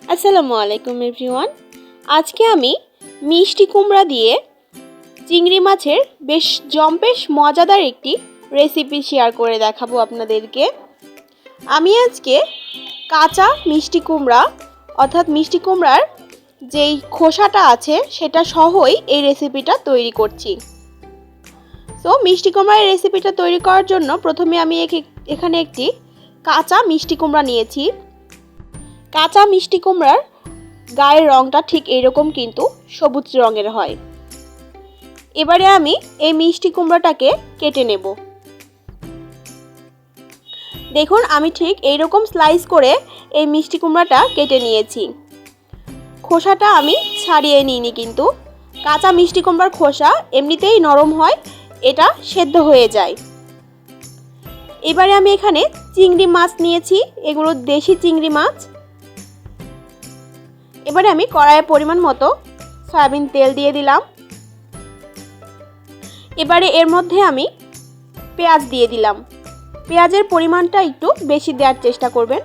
আসসালামু আলাইকুম এভরিওয়ান। আজকে আমি মিষ্টি কুমড়া দিয়ে চিংড়ি মাছের বেশ মজাদার একটি রেসিপি শেয়ার করে দেখাবো আপনাদেরকে। আমি আজকে কাঁচা মিষ্টি কুমড়া অর্থাৎ মিষ্টি কুমড়ার যেই খোসাটা আছে সেটা সহই এই রেসিপিটা তৈরি করছি। সো মিষ্টি কুমড়ার রেসিপিটা তৈরি করার জন্য প্রথমে আমি এখানে একটি কাঁচা মিষ্টি কুমড়া নিয়েছি। কাঁচা মিষ্টি কুমড়ার গায়ের রঙটা ঠিক এরকম কিন্তু সবুজ রঙের হয়। এবারে আমি এই মিষ্টি কুমড়াটাকে কেটে নেব। দেখুন আমি ঠিক এইরকম স্লাইস করে এই মিষ্টি কুমড়াটা কেটে নিয়েছি। খোসাটা আমি ছাড়িয়ে নিইনি, কিন্তু কাঁচা মিষ্টি কুমড়ার খোসা এমনিতেই নরম হয়, এটা সেদ্ধ হয়ে যায়। এবারে আমি এখানে চিংড়ি মাছ নিয়েছি, এগুলো দেশি চিংড়ি মাছ। এবারে আমি কড়াইয়ে পরিমাণ মতো সয়াবিন তেল দিয়ে দিলাম। এবারে এর মধ্যে আমি পেঁয়াজ দিয়ে দিলাম। পেঁয়াজের পরিমাণটা একটু বেশি দেওয়ার চেষ্টা করবেন।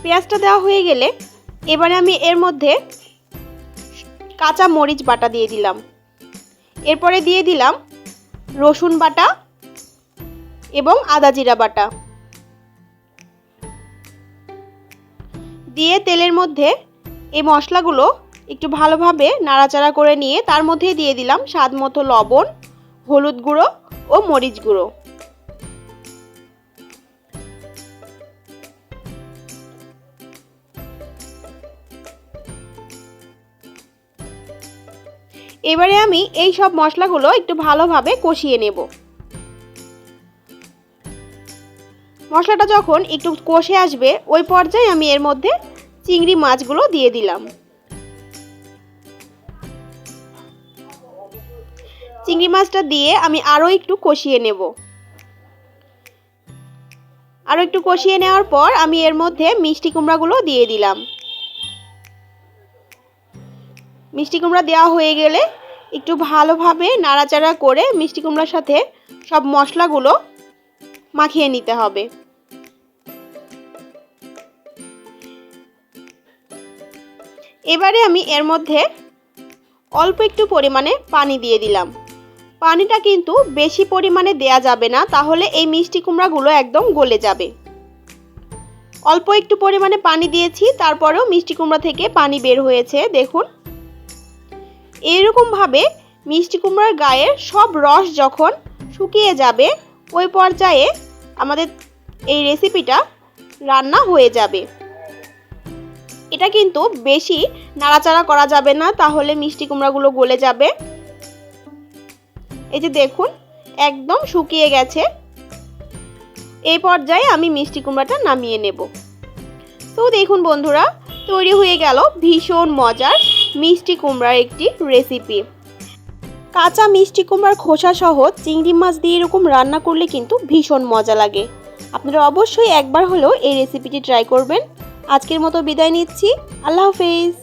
পেঁয়াজটা দেওয়া হয়ে গেলে এবারে আমি এর মধ্যে কাঁচা মরিচ বাটা দিয়ে দিলাম। এরপরে দিয়ে দিলাম রসুন বাটা এবং আদা জিরা বাটা। দিয়ে তেলের মধ্যে এই মশলাগুলো একটু ভালোভাবে নাড়াচাড়া করে নিয়ে তার মধ্যে দিয়ে দিলাম স্বাদ মতো লবণ, হলুদ গুঁড়ো ও মরিচ গুঁড়ো। এবারে আমি এই সব মশলাগুলো একটু ভালোভাবে কষিয়ে নেব। মশলাটা যখন একটু কষে আসবে ওই পর্যায়ে আমি এর মধ্যে চিংড়ি মাছগুলো দিয়ে দিলাম। চিংড়ি মাছটা দিয়ে আমি আরও একটু কষিয়ে নেব। আরও একটু কষিয়ে নেওয়ার পর আমি এর মধ্যে মিষ্টি কুমড়াগুলো দিয়ে দিলাম। মিষ্টি কুমড়া দেওয়া হয়ে গেলে একটু ভালোভাবে নাড়াচাড়া করে মিষ্টি কুমড়ার সাথে সব মশলাগুলো মাখিয়ে নিতে হবে। এবারে আমি এর মধ্যে অল্প একটু পরিমাণে পানি দিয়ে দিলাম। পানিটা কিন্তু বেশি পরিমাণে দেয়া যাবে না, তাহলে এই মিষ্টি কুমড়াগুলো একদম গলে যাবে। অল্প একটু পরিমাণে পানি দিয়েছি, তারপরেও মিষ্টি কুমড়া থেকে পানি বের হয়েছে। দেখুন এইরকমভাবে মিষ্টি কুমড়ার গায়ের সব রস যখন শুকিয়ে যাবে ওই পর্যায়ে আমাদের এই রেসিপিটা রান্না হয়ে যাবে। এটা কিন্তু বেশি নাড়াচাড়া করা যাবে না, তাহলে মিষ্টি কুমড়াগুলো গলে যাবে। এই যে দেখুন একদম শুকিয়ে গেছে। এই পর্যায়ে আমি মিষ্টি কুমড়াটা নামিয়ে নেব। তো দেখুন বন্ধুরা, তৈরি হয়ে গেল ভীষণ মজার মিষ্টি কুমড়ার একটি রেসিপি। কাঁচা মিষ্টি কুমড়ার খোসা সহ চিংড়ি মাছ দিয়ে এরকম রান্না করলে কিন্তু ভীষণ মজা লাগে। আপনারা অবশ্যই একবার হলেও এই রেসিপিটি ট্রাই করবেন। আজকের মতো বিদায় নিচ্ছি। আল্লাহ হাফেজ।